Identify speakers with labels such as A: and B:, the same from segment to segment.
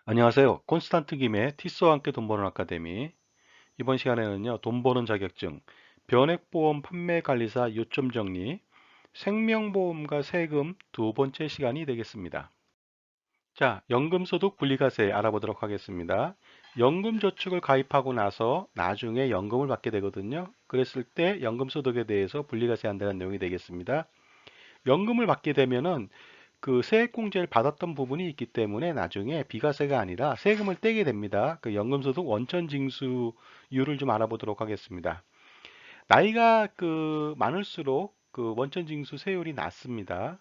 A: 안녕하세요. 콘스탄트 김의 티스와 함께 돈 버는 아카데미. 이번 시간에는요, 돈 버는 자격증, 변액보험 판매관리사 요점 정리, 생명보험과 세금 두 번째 시간이 되겠습니다. 자, 연금소득 분리과세 알아보도록 하겠습니다. 연금저축을 가입하고 나서 나중에 연금을 받게 되거든요. 그랬을 때 연금소득에 대해서 분리과세 한다는 내용이 되겠습니다. 연금을 받게 되면은 그 세액공제를 받았던 부분이 있기 때문에 나중에 비과세가 아니라 세금을 떼게 됩니다. 그 연금소득 원천징수율을 좀 알아보도록 하겠습니다. 나이가 많을수록 그 원천징수 세율이 낮습니다.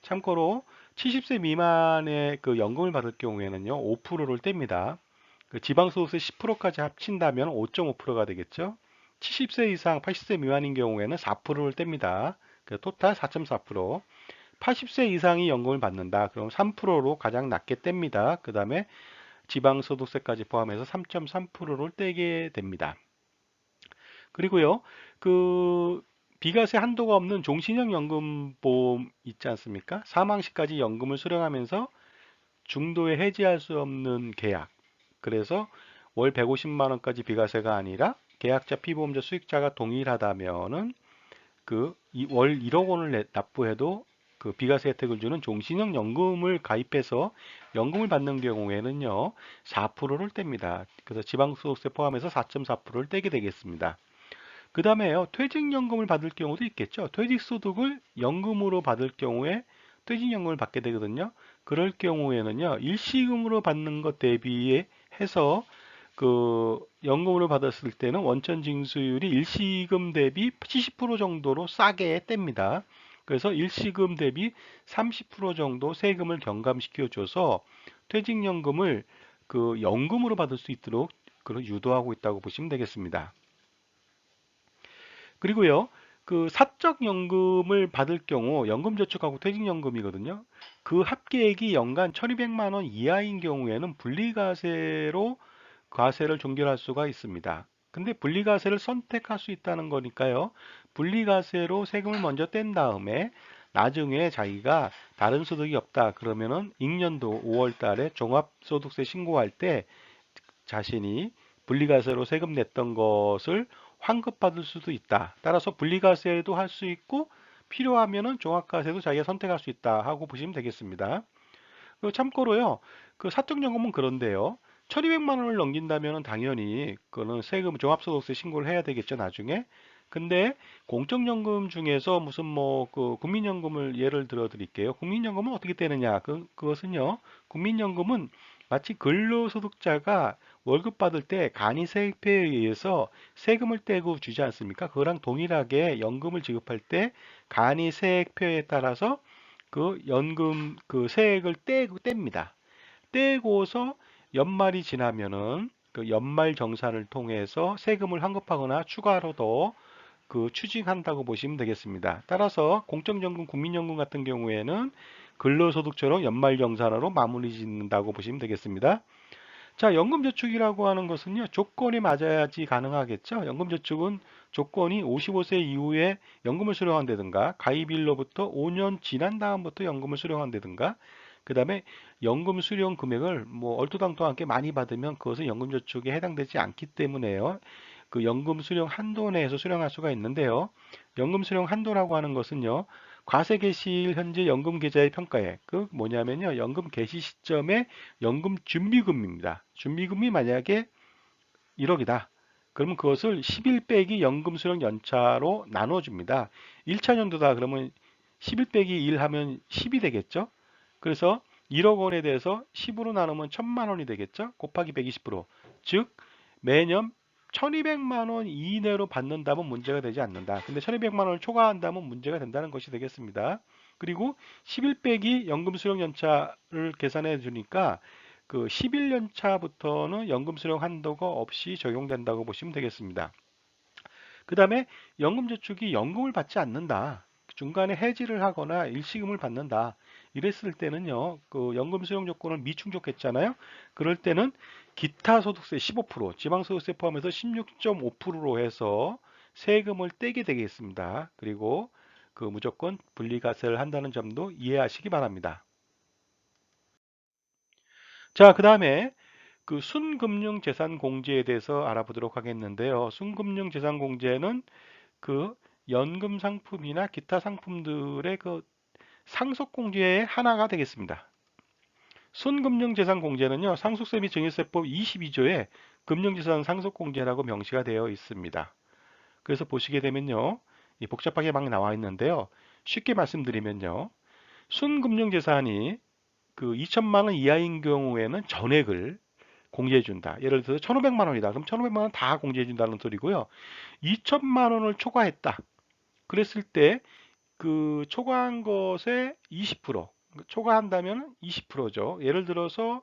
A: 참고로 70세 미만의 그 연금을 받을 경우에는요, 5%를 뗍니다. 그 지방소득세 10%까지 합친다면 5.5%가 되겠죠. 70세 이상 80세 미만인 경우에는 4%를 뗍니다. 그 토탈 4.4%. 80세 이상이 연금을 받는다. 그럼 3%로 가장 낮게 뗍니다. 그 다음에 지방소득세까지 포함해서 3.3%를 떼게 됩니다. 그리고요, 그 비과세 한도가 없는 종신형 연금보험 있지 않습니까? 사망 시까지 연금을 수령하면서 중도에 해지할 수 없는 계약. 그래서 월 150만 원까지 비과세가 아니라 계약자 피보험자 수익자가 동일하다면은 그 월 1억 원을 납부해도 그 비과세 혜택을 주는 종신형 연금을 가입해서 연금을 받는 경우에는요, 4%를 뗍니다. 그래서 지방소득세 포함해서 4.4%를 떼게 되겠습니다. 그 다음에요, 퇴직연금을 받을 경우도 있겠죠. 퇴직소득을 연금으로 받을 경우에 퇴직연금을 받게 되거든요. 그럴 경우에는요, 일시금으로 받는 것 대비해서 그 연금으로 받았을 때는 원천 징수율이 일시금 대비 70% 정도로 싸게 뗍니다. 그래서 일시금 대비 30% 정도 세금을 경감시켜 줘서 퇴직연금을 그 연금으로 받을 수 있도록 그런 유도하고 있다고 보시면 되겠습니다. 그리고요, 그 사적연금을 받을 경우 연금저축하고 퇴직연금이거든요. 그 합계액이 연간 1200만 원 이하인 경우에는 분리과세로 과세를 종결할 수가 있습니다. 근데 분리과세를 선택할 수 있다는 거니까요. 분리과세로 세금을 먼저 뗀 다음에 나중에 자기가 다른 소득이 없다 그러면은 익년도 5월 달에 종합소득세 신고할 때 자신이 분리과세로 세금 냈던 것을 환급받을 수도 있다. 따라서 분리과세도 할 수 있고 필요하면은 종합과세도 자기가 선택할 수 있다 하고 보시면 되겠습니다. 참고로요, 그 사적연금은 그런데요. 1200만 원을 넘긴다면 당연히 그거는 세금 종합소득세 신고를 해야 되겠죠, 나중에. 근데 공적연금 중에서 무슨 뭐 그 국민연금을 예를 들어 드릴게요. 국민연금은 어떻게 떼느냐? 그것은요. 국민연금은 마치 근로소득자가 월급 받을 때 간이세액표에 의해서 세금을 떼고 주지 않습니까? 그거랑 동일하게 연금을 지급할 때 간이세액표에 따라서 그 연금 그 세액을 뗍니다. 떼고서 연말이 지나면은 그 연말 정산을 통해서 세금을 환급하거나 추가로 더 그 추징한다고 보시면 되겠습니다. 따라서 공적연금, 국민연금 같은 경우에는 근로소득처럼 연말정산으로 마무리 짓는다고 보시면 되겠습니다. 자, 연금저축이라고 하는 것은요, 조건이 맞아야지 가능하겠죠. 연금저축은 조건이 55세 이후에 연금을 수령한다든가, 가입일로부터 5년 지난 다음부터 연금을 수령한다든가, 그 다음에 연금 수령 금액을 뭐 얼토당토하게 많이 받으면 그것은 연금저축에 해당되지 않기 때문에요. 그 연금 수령 한도 내에서 수령할 수가 있는데요. 연금 수령 한도라고 하는 것은요. 과세 개시일 현재 연금 계좌의 평가액, 그 뭐냐면요. 연금 개시 시점에 연금 준비금입니다. 준비금이 만약에 1억이다. 그러면 그것을 11 빼기 연금 수령 연차로 나눠줍니다. 1차 연도다 그러면 11 빼기 1 하면 10이 되겠죠. 그래서 1억 원에 대해서 10으로 나누면 1000만 원이 되겠죠. 곱하기 120%. 즉 매년 1200만 원 이내로 받는다면 문제가 되지 않는다. 근데 1200만 원을 초과한다면 문제가 된다는 것이 되겠습니다. 그리고 11 빼기 연금 수령 연차를 계산해 주니까 그 11년 차부터는 연금 수령 한도가 없이 적용된다고 보시면 되겠습니다. 그 다음에 연금저축이 연금을 받지 않는다. 중간에 해지를 하거나 일시금을 받는다. 이랬을 때는요, 그 연금 수령 조건을 미충족했잖아요. 그럴 때는 기타 소득세 15%, 지방소득세 포함해서 16.5%로 해서 세금을 떼게 되겠습니다. 그리고 그 무조건 분리과세를 한다는 점도 이해하시기 바랍니다. 자, 그 다음에 그 순금융재산공제에 대해서 알아보도록 하겠는데요. 순금융재산공제는 그 연금 상품이나 기타 상품들의 그 상속공제의 하나가 되겠습니다. 순금융재산공제는요, 상속세 및 증여세법 22조에 금융재산 상속공제라고 명시가 되어 있습니다. 그래서 보시게 되면요, 복잡하게 막 나와 있는데요. 쉽게 말씀드리면요, 순금융재산이 그 2천만 원 이하인 경우에는 전액을 공제해 준다. 예를 들어서 1,500만 원이다. 그럼 1,500만 원 다 공제해 준다는 소리고요. 2천만 원을 초과했다. 그랬을 때 그 초과한 것의 20%, 초과한다면 20%죠. 예를 들어서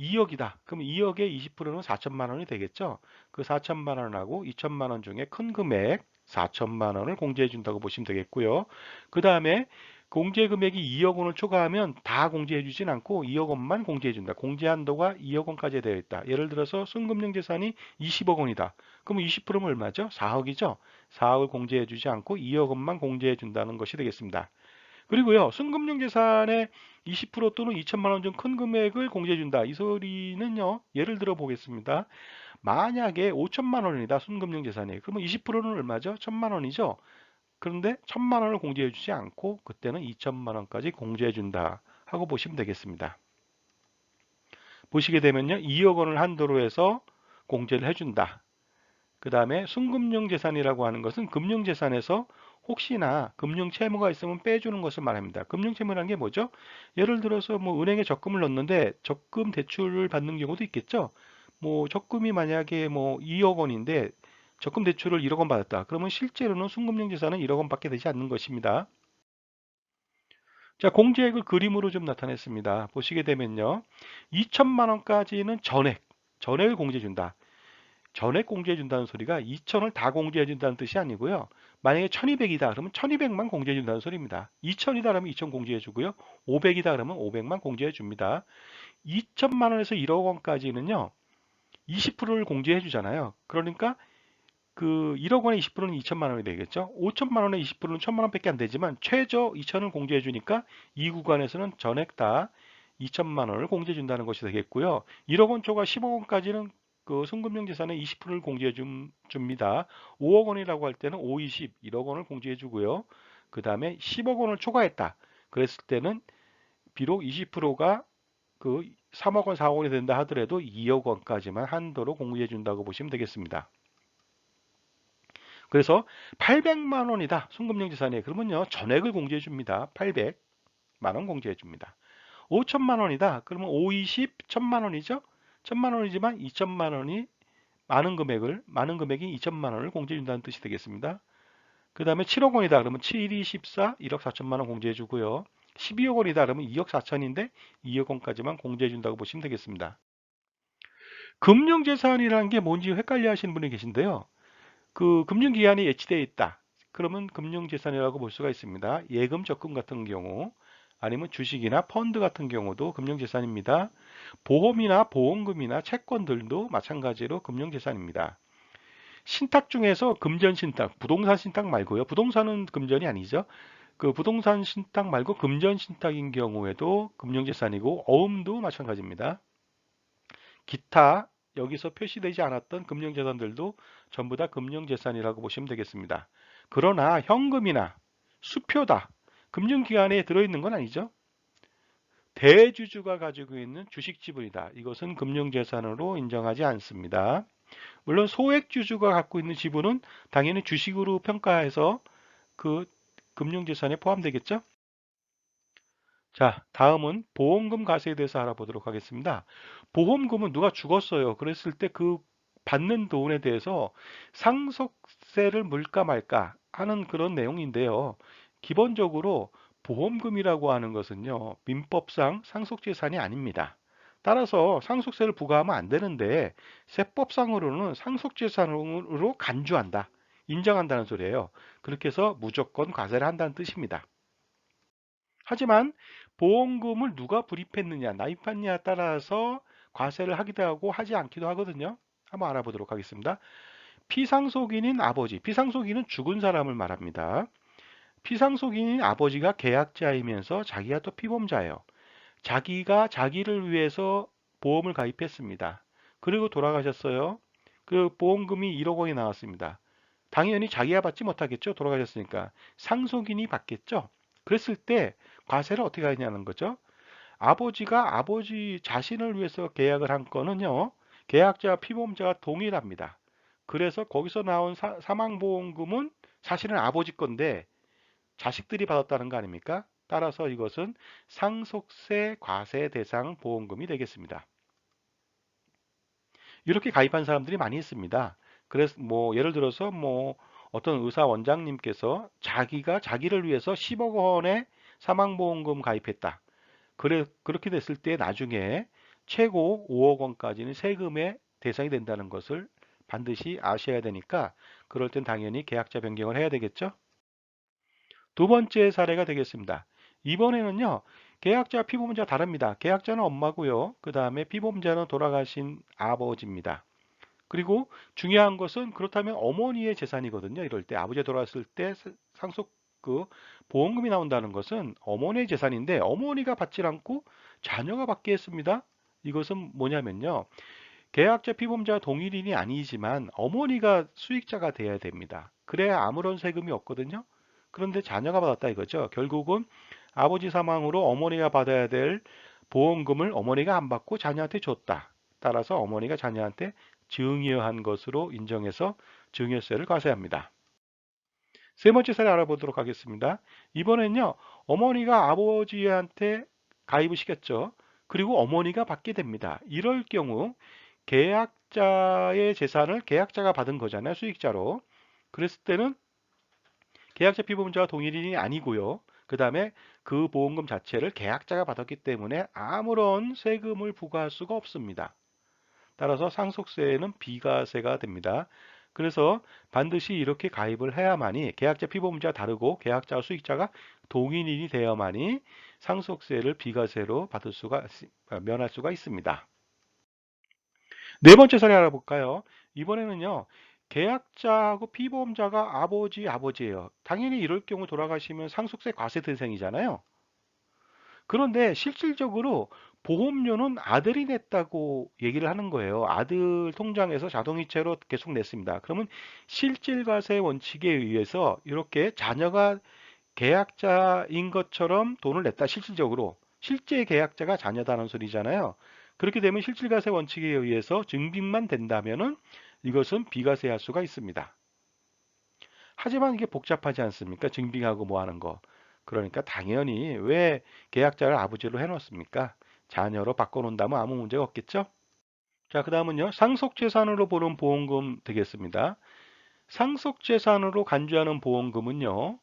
A: 2억이다. 그럼 2억의 20%는 4천만 원이 되겠죠. 그 4천만 원하고 2천만 원 중에 큰 금액 4천만 원을 공제해 준다고 보시면 되겠고요. 그 다음에 공제 금액이 2억 원을 초과하면 다 공제해 주진 않고 2억 원만 공제해 준다. 공제 한도가 2억 원까지 되어 있다. 예를 들어서 순금융재산이 20억 원이다. 그럼 20%면 얼마죠? 4억이죠. 4억을 공제해 주지 않고 2억 원만 공제해 준다는 것이 되겠습니다. 그리고요, 순금융재산의 20% 또는 2천만 원 중 큰 금액을 공제해준다. 이 소리는요, 예를 들어 보겠습니다. 만약에 5천만 원이다, 순금융재산이. 그러면 20%는 얼마죠? 1천만 원이죠? 그런데 1천만 원을 공제해주지 않고 그때는 2천만 원까지 공제해준다 하고 보시면 되겠습니다. 보시게 되면요, 2억 원을 한도로 해서 공제를 해준다. 그 다음에 순금융재산이라고 하는 것은 금융재산에서 혹시나 금융채무가 있으면 빼주는 것을 말합니다. 금융채무라는 게 뭐죠? 예를 들어서 뭐 은행에 적금을 넣는데 적금 대출을 받는 경우도 있겠죠. 뭐 적금이 만약에 뭐 2억 원인데 적금 대출을 1억 원 받았다. 그러면 실제로는 순금융재산은 1억 원밖에 되지 않는 것입니다. 자, 공제액을 그림으로 좀 나타냈습니다. 보시게 되면요. 2천만 원까지는 전액을 공제해 준다. 전액 공제해 준다는 소리가 2천을 다 공제해 준다는 뜻이 아니고요. 만약에 1200이다 그러면 1200만 공제해 준다는 소리입니다. 2000이다 그러면 2000 공제해 주고요. 500이다 그러면 500만 공제해 줍니다. 2천만 원에서 1억 원까지는요. 20%를 공제해 주잖아요. 그러니까 그 1억 원의 20%는 2천만 원이 되겠죠. 5천만 원의 20%는 1천만 원밖에 안 되지만 최저 2천을 공제해 주니까 이 구간에서는 전액 다 2천만 원을 공제해 준다는 것이 되겠고요. 1억 원 초과 10억 원까지는 그 순금융재산의 20%를 공제해 줍니다. 5억 원이라고 할 때는 5, 20, 1억 원을 공제해 주고요. 그 다음에 10억 원을 초과했다. 그랬을 때는 비록 20%가 그 3억 원, 4억 원이 된다 하더라도 2억 원까지만 한도로 공제해 준다고 보시면 되겠습니다. 그래서 800만 원이다. 순금융 재산이. 그러면요. 전액을 공제해 줍니다. 800만 원 공제해 줍니다. 5천만 원이다. 그러면 5, 20, 1000만 원이죠. 1000만 원이지만 2천만 원이 많은 금액이 2천만 원을 공제해 준다는 뜻이 되겠습니다. 그 다음에 7억 원이다. 그러면 7, 2, 14, 1억 4천만 원 공제해 주고요. 12억 원이다. 그러면 2억 4천인데 2억 원까지만 공제해 준다고 보시면 되겠습니다. 금융재산이라는 게 뭔지 헷갈려 하시는 분이 계신데요. 그 금융기관이 예치되어 있다. 그러면 금융재산이라고 볼 수가 있습니다. 예금, 적금 같은 경우 아니면 주식이나 펀드 같은 경우도 금융재산입니다. 보험이나 보험금이나 채권들도 마찬가지로 금융재산입니다. 신탁 중에서 금전신탁, 부동산 신탁 말고요. 부동산은 금전이 아니죠. 그 부동산 신탁 말고 금전 신탁인 경우에도 금융재산이고 어음도 마찬가지입니다. 기타 여기서 표시되지 않았던 금융재산들도 전부 다 금융재산이라고 보시면 되겠습니다. 그러나 현금이나 수표다. 금융기관에 들어있는 건 아니죠. 대주주가 가지고 있는 주식 지분이다. 이것은 금융재산으로 인정하지 않습니다. 물론 소액주주가 갖고 있는 지분은 당연히 주식으로 평가해서 그 금융재산에 포함되겠죠. 자, 다음은 보험금 과세에 대해서 알아보도록 하겠습니다. 보험금은 누가 죽었어요. 그랬을 때 그 받는 돈에 대해서 상속세를 물까 말까 하는 그런 내용인데요. 기본적으로 보험금이라고 하는 것은요, 민법상 상속재산이 아닙니다. 따라서 상속세를 부과하면 안 되는데, 세법상으로는 상속재산으로 간주한다. 인정한다는 소리예요. 그렇게 해서 무조건 과세를 한다는 뜻입니다. 하지만 보험금을 누가 불입했느냐, 납입했느냐에 따라서 과세를 하기도 하고 하지 않기도 하거든요. 한번 알아보도록 하겠습니다. 피상속인인 아버지, 피상속인은 죽은 사람을 말합니다. 피상속인인 아버지가 계약자이면서 자기가 또 피보험자예요. 자기가 자기를 위해서 보험을 가입했습니다. 그리고 돌아가셨어요. 그 보험금이 1억 원이 나왔습니다. 당연히 자기가 받지 못하겠죠. 돌아가셨으니까. 상속인이 받겠죠. 그랬을 때 과세를 어떻게 하냐는 거죠. 아버지가 아버지 자신을 위해서 계약을 한 거는요. 계약자와 피보험자가 동일합니다. 그래서 거기서 나온 사망보험금은 사실은 아버지 건데 자식들이 받았다는 거 아닙니까? 따라서 이것은 상속세 과세 대상 보험금이 되겠습니다. 이렇게 가입한 사람들이 많이 있습니다. 그래서 뭐 예를 들어서 뭐 어떤 의사 원장님께서 자기가 자기를 위해서 10억 원의 사망보험금 가입했다. 그렇게 됐을 때 나중에 최고 5억 원까지는 세금의 대상이 된다는 것을 반드시 아셔야 되니까 그럴 땐 당연히 계약자 변경을 해야 되겠죠. 두 번째 사례가 되겠습니다. 이번에는요, 계약자 피보험자 다릅니다. 계약자는 엄마고요. 그 다음에 피보험자는 돌아가신 아버지입니다. 그리고 중요한 것은 그렇다면 어머니의 재산이거든요. 이럴 때 아버지가 돌아갔을 때 상속 그 보험금이 나온다는 것은 어머니의 재산인데 어머니가 받지 않고 자녀가 받게 했습니다. 이것은 뭐냐면요. 계약자 피보험자 동일인이 아니지만 어머니가 수익자가 돼야 됩니다. 그래야 아무런 세금이 없거든요. 그런데 자녀가 받았다 이거죠. 결국은 아버지 사망으로 어머니가 받아야 될 보험금을 어머니가 안 받고 자녀한테 줬다. 따라서 어머니가 자녀한테 증여한 것으로 인정해서 증여세를 과세합니다. 세 번째 사례 알아보도록 하겠습니다. 이번엔요, 어머니가 아버지한테 가입을 시켰죠. 그리고 어머니가 받게 됩니다. 이럴 경우 계약자의 재산을 계약자가 받은 거잖아요. 수익자로. 그랬을 때는 계약자 피보험자와 동일인이 아니고요. 그 다음에 그 보험금 자체를 계약자가 받았기 때문에 아무런 세금을 부과할 수가 없습니다. 따라서 상속세는 비과세가 됩니다. 그래서 반드시 이렇게 가입을 해야만이 계약자 피보험자가 다르고 계약자와 수익자가 동일인이 되어야만이 상속세를 비과세로 면할 수가 있습니다. 네 번째 사례 알아볼까요? 이번에는요. 계약자하고 피보험자가 아버지예요. 당연히 이럴 경우 돌아가시면 상속세 과세 대상이잖아요. 그런데 실질적으로 보험료는 아들이 냈다고 얘기를 하는 거예요. 아들 통장에서 자동이체로 계속 냈습니다. 그러면 실질과세 원칙에 의해서 이렇게 자녀가 계약자인 것처럼 돈을 냈다. 실질적으로. 실제 계약자가 자녀다는 소리잖아요. 그렇게 되면 실질과세 원칙에 의해서 증빙만 된다면은 이것은 비과세할 수가 있습니다. 하지만 이게 복잡하지 않습니까? 증빙하고 뭐 하는 거. 그러니까 당연히 왜 계약자를 아버지로 해놓습니까? 자녀로 바꿔놓는다면 아무 문제가 없겠죠? 자, 그 다음은요. 상속재산으로 보는 보험금 되겠습니다. 상속재산으로 간주하는 보험금은요.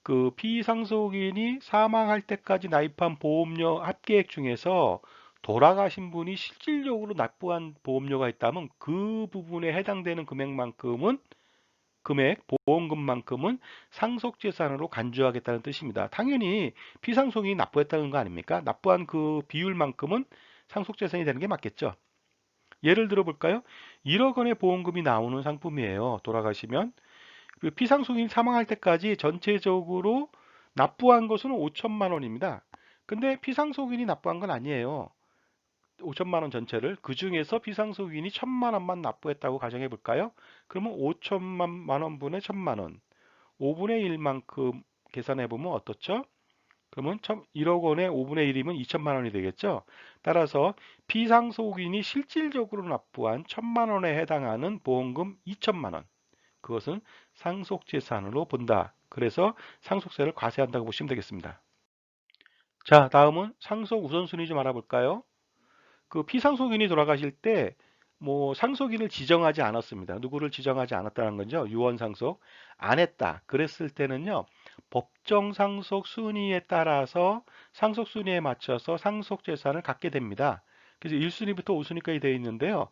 A: 그 피상속인이 사망할 때까지 납입한 보험료 합계액 중에서 돌아가신 분이 실질적으로 납부한 보험료가 있다면 그 부분에 해당되는 보험금만큼은 상속재산으로 간주하겠다는 뜻입니다. 당연히 피상속인이 납부했다는 거 아닙니까? 납부한 그 비율만큼은 상속재산이 되는 게 맞겠죠. 예를 들어 볼까요? 1억 원의 보험금이 나오는 상품이에요. 돌아가시면. 그 피상속인이 사망할 때까지 전체적으로 납부한 것은 5천만 원입니다. 근데 피상속인이 납부한 건 아니에요. 5천만 원 전체를 그 중에서 피상속인이 1천만 원만 납부했다고 가정해 볼까요? 그러면 5천만 원분의 1천만 원, 5분의 1만큼 계산해 보면 어떻죠? 그러면 1억 원의 5분의 1이면 2천만 원이 되겠죠? 따라서 피상속인이 실질적으로 납부한 1천만 원에 해당하는 보험금 2천만 원. 그것은 상속재산으로 본다. 그래서 상속세를 과세한다고 보시면 되겠습니다. 자, 다음은 상속 우선순위 좀 알아볼까요? 그 피상속인이 돌아가실 때 뭐 상속인을 지정하지 않았습니다. 누구를 지정하지 않았다는 거죠. 유언 상속 안 했다. 그랬을 때는요. 법정 상속 순위에 따라서 상속 순위에 맞춰서 상속 재산을 갖게 됩니다. 그래서 1순위부터 5순위까지 되어 있는데요.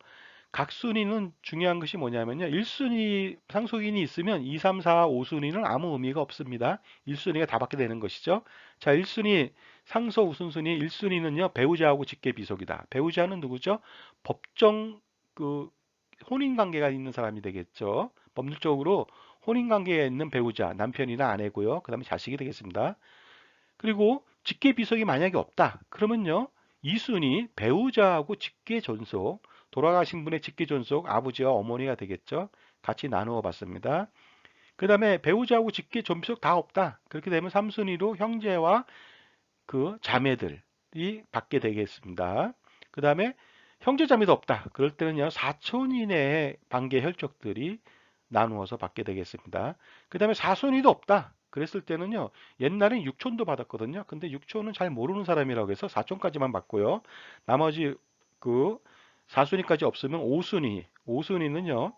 A: 각 순위는 중요한 것이 뭐냐면요. 1순위 상속인이 있으면 2, 3, 4, 5순위는 아무 의미가 없습니다. 1순위가 다 받게 되는 것이죠. 자, 1순위 상속 우선순위 1순위는요. 배우자하고 직계비속이다. 배우자는 누구죠? 법정 그 혼인 관계가 있는 사람이 되겠죠. 법률적으로 혼인 관계에 있는 배우자, 남편이나 아내고요. 그다음에 자식이 되겠습니다. 그리고 직계비속이 만약에 없다. 그러면요. 2순위 배우자하고 직계 존속, 돌아가신 분의 직계 존속 아버지와 어머니가 되겠죠. 같이 나누어 봤습니다. 그 다음에 배우자하고 직계 존속 다 없다. 그렇게 되면 3순위로 형제와 그 자매들이 받게 되겠습니다. 그 다음에 형제 자매도 없다. 그럴 때는요, 사촌 이내의 관계 혈족들이 나누어서 받게 되겠습니다. 그 다음에 사촌이도 없다. 그랬을 때는요, 옛날엔 육촌도 받았거든요. 근데 육촌은 잘 모르는 사람이라고 해서 사촌까지만 받고요. 나머지 그 사순위까지 없으면 오순위는요,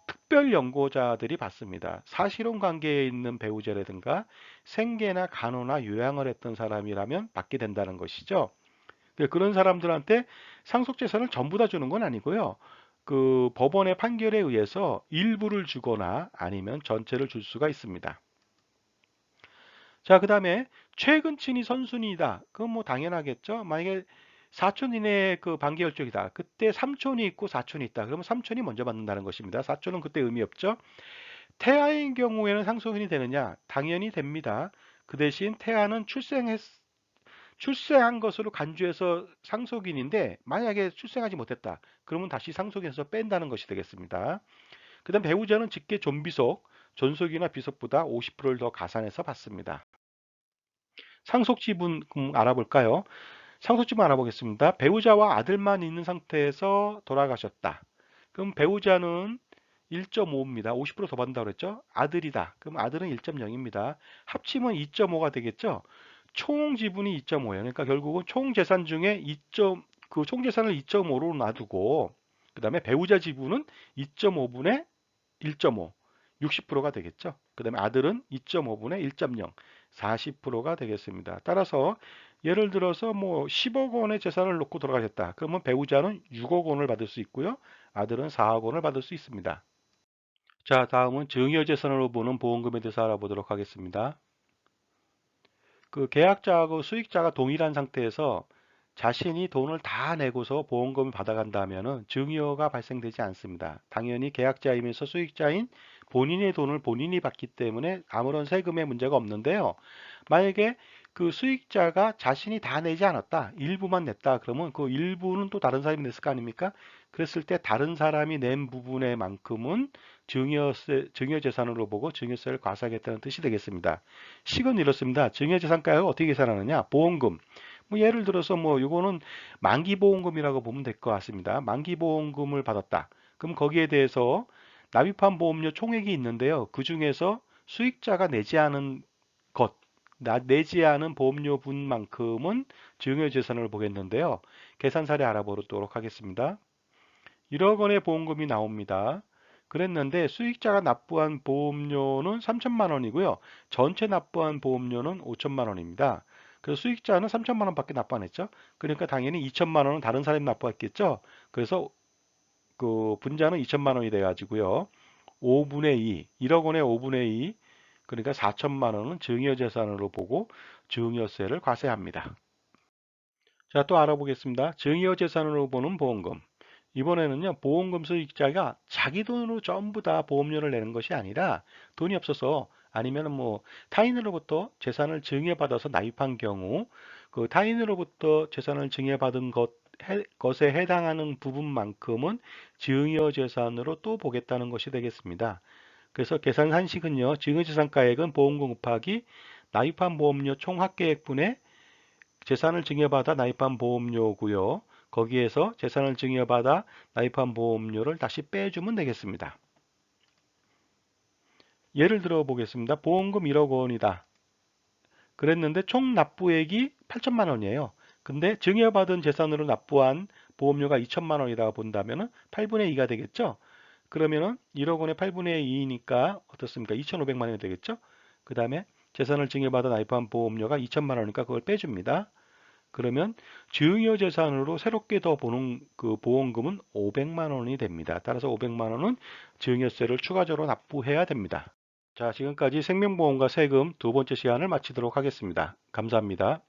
A: 특별 연고자들이 받습니다. 사실혼 관계에 있는 배우자라든가 생계나 간호나 요양을 했던 사람이라면 받게 된다는 것이죠. 그런 사람들한테 상속재산을 전부 다 주는 건 아니고요. 그 법원의 판결에 의해서 일부를 주거나 아니면 전체를 줄 수가 있습니다. 자, 그 다음에 최근 친이 선순위이다. 그건 뭐 당연하겠죠. 만약에 사촌 이내의 그 반계혈족이다. 그때 삼촌이 있고 사촌이 있다. 그러면 삼촌이 먼저 받는다는 것입니다. 사촌은 그때 의미 없죠. 태아인 경우에는 상속인이 되느냐? 당연히 됩니다. 그 대신 태아는 출생한 것으로 간주해서 상속인인데 만약에 출생하지 못했다. 그러면 다시 상속인에서 뺀다는 것이 되겠습니다. 그 다음 배우자는 직계 존비속, 존속이나 비속보다 50%를 더 가산해서 받습니다. 상속지분 알아볼까요? 상속지분 알아보겠습니다. 배우자와 아들만 있는 상태에서 돌아가셨다. 그럼 배우자는 1.5입니다. 50%더 받는다고 그랬죠? 아들이다. 그럼 아들은 1.0입니다. 합치면 2.5가 되겠죠? 총 지분이 2.5예요. 그러니까 결국은 총 재산 중에 그 총 재산을 2.5로 놔두고 그다음에 배우자 지분은 2.5분의 1.5, 60%가 되겠죠. 그다음에 아들은 2.5분의 1.0, 40%가 되겠습니다. 따라서 예를 들어서 뭐 10억 원의 재산을 놓고 돌아가셨다. 그러면 배우자는 6억 원을 받을 수 있고요. 아들은 4억 원을 받을 수 있습니다. 자, 다음은 증여재산으로 보는 보험금에 대해서 알아보도록 하겠습니다. 그 계약자하고 수익자가 동일한 상태에서 자신이 돈을 다 내고서 보험금을 받아간다면 증여가 발생되지 않습니다. 당연히 계약자이면서 수익자인 본인의 돈을 본인이 받기 때문에 아무런 세금의 문제가 없는데요. 만약에 그 수익자가 자신이 다 내지 않았다. 일부만 냈다. 그러면 그 일부는 또 다른 사람이 냈을 거 아닙니까? 그랬을 때 다른 사람이 낸 부분의 만큼은 증여재산으로 보고 증여세를 과세하겠다는 뜻이 되겠습니다. 식은 이렇습니다. 증여재산가액을 어떻게 계산하느냐? 보험금. 뭐 예를 들어서 뭐 이거는 만기보험금이라고 보면 될 것 같습니다. 만기보험금을 받았다. 그럼 거기에 대해서 납입한 보험료 총액이 있는데요. 그 중에서 수익자가 내지 않은 것, 내지 않은 보험료분만큼은 증여재산을 보겠는데요. 계산 사례 알아보도록 하겠습니다. 1억 원의 보험금이 나옵니다. 그랬는데 수익자가 납부한 보험료는 3천만 원이고요. 전체 납부한 보험료는 5천만 원입니다. 그래서 수익자는 3천만 원밖에 납부 안 했죠. 그러니까 당연히 2천만 원은 다른 사람이 납부했겠죠. 그래서 그 분자는 2천만 원이 돼 가지고요. 5분의 2, 1억 원의 5분의 2, 그러니까 4천만 원은 증여재산으로 보고 증여세를 과세합니다. 자, 또 알아보겠습니다. 증여재산으로 보는 보험금. 이번에는요, 보험금 수익자가 자기 돈으로 전부 다 보험료를 내는 것이 아니라 돈이 없어서 아니면 뭐 타인으로부터 재산을 증여받아서 납입한 경우 그 타인으로부터 재산을 증여받은 것에 해당하는 부분만큼은 증여재산으로 또 보겠다는 것이 되겠습니다. 그래서 계산 한식은요, 증여재산가액은 보험금 곱하기 납입한 보험료 총 합계액분의 재산을 증여받아 납입한 보험료고요. 거기에서 재산을 증여받아 납입한 보험료를 다시 빼주면 되겠습니다. 예를 들어 보겠습니다. 보험금 1억 원이다. 그랬는데 총 납부액이 8천만 원이에요. 근데 증여받은 재산으로 납부한 보험료가 2천만 원이라고 본다면 8분의 2가 되겠죠? 그러면은 1억 원의 8분의 2니까 어떻습니까? 2,500만 원이 되겠죠? 그 다음에 재산을 증여받아 납입한 보험료가 2천만 원이니까 그걸 빼줍니다. 그러면 증여재산으로 새롭게 더 보는 그 보험금은 500만 원이 됩니다. 따라서 500만 원은 증여세를 추가적으로 납부해야 됩니다. 자, 지금까지 생명보험과 세금 두 번째 시간을 마치도록 하겠습니다. 감사합니다.